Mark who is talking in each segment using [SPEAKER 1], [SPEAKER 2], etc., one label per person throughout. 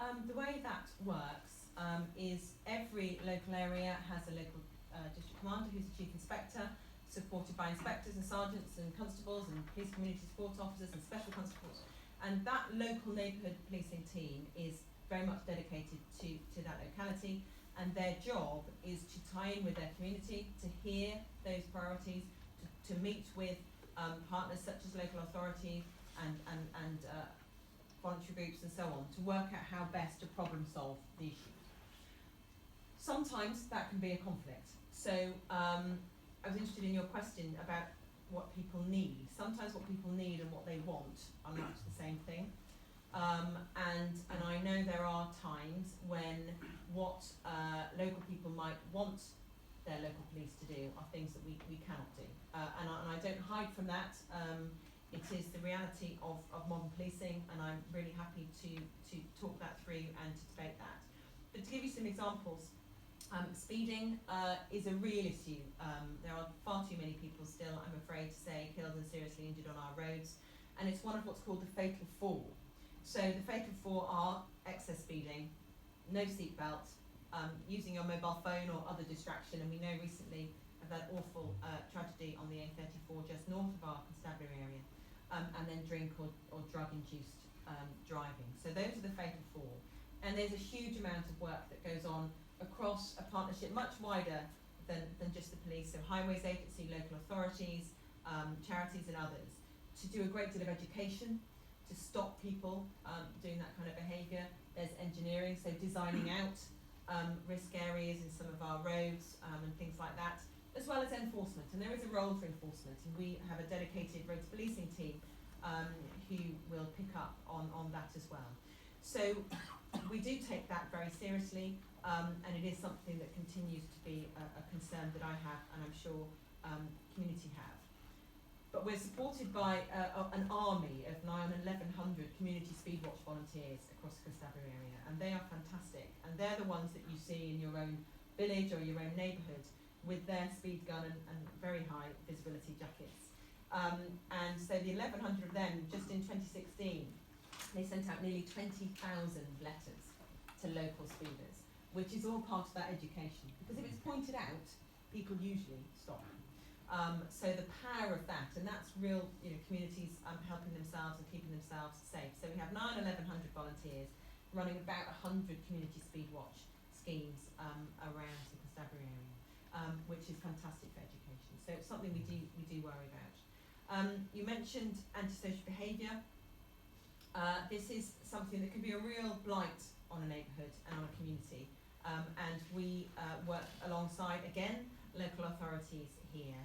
[SPEAKER 1] The way that works is every local area has a local district commander who's the chief inspector, supported by inspectors and sergeants and constables and police community support officers and special constables. And that local neighbourhood policing team is very much dedicated to that locality, and their job is to tie in with their community, to hear those priorities, to meet with partners such as local authorities and voluntary groups and so on, to work out how best to problem solve the issues. Sometimes that can be a conflict. So I was interested in your question about what people need. Sometimes what people need and what they want are not the same thing. And I know there are times when what local people might want their local police to do are things that we cannot do. And I don't hide from that. It is the reality of modern policing, and I'm really happy to talk that through and to debate that. But to give you some examples, speeding is a real issue. There are far too many people still, I'm afraid to say, killed and seriously injured on our roads, and it's one of what's called the fatal four. So the fatal four are excess speeding, no seatbelt, using your mobile phone or other distraction, and we know recently of that awful tragedy on the A34 just north of our constabulary area, and then drink or drug-induced driving. So those are the fatal four. And there's a huge amount of work that goes on across a partnership much wider than just the police, so highways agency, local authorities, charities and others, to do a great deal of education, to stop people doing that kind of behaviour. There's engineering, so designing out risk areas in some of our roads and things like that, as well as enforcement. And there is a role for enforcement, and we have a dedicated roads policing team who will pick up on that as well. So we do take that very seriously, and it is something that continues to be a concern that I have, and I'm sure community have. But we're supported by an army of 1,100 community speedwatch volunteers across the constabulary area, and they are fantastic. And they're the ones that you see in your own village or your own neighbourhood with their speed gun and very high visibility jackets. And so the 1,100 of them, just in 2016, they sent out nearly 20,000 letters to local speeders, which is all part of that education. Because if it's pointed out, people usually stop. So the power of that, and that's real, communities helping themselves and keeping themselves safe. So we have 1,100 volunteers running about 100 community speed watch schemes around the constabulary area, which is fantastic for education. So it's something we do worry about. You mentioned antisocial behaviour. This is something that can be a real blight on a neighbourhood and on a community, and we work alongside, again, local authorities here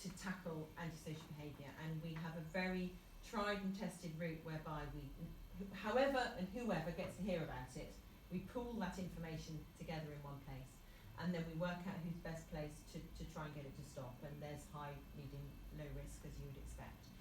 [SPEAKER 1] to tackle antisocial behaviour, and we have a very tried and tested route whereby however and whoever gets to hear about it, we pool that information together in one place, and then we work out who's best placed to try and get it to stop, and there's high, medium, low risk, as you would expect.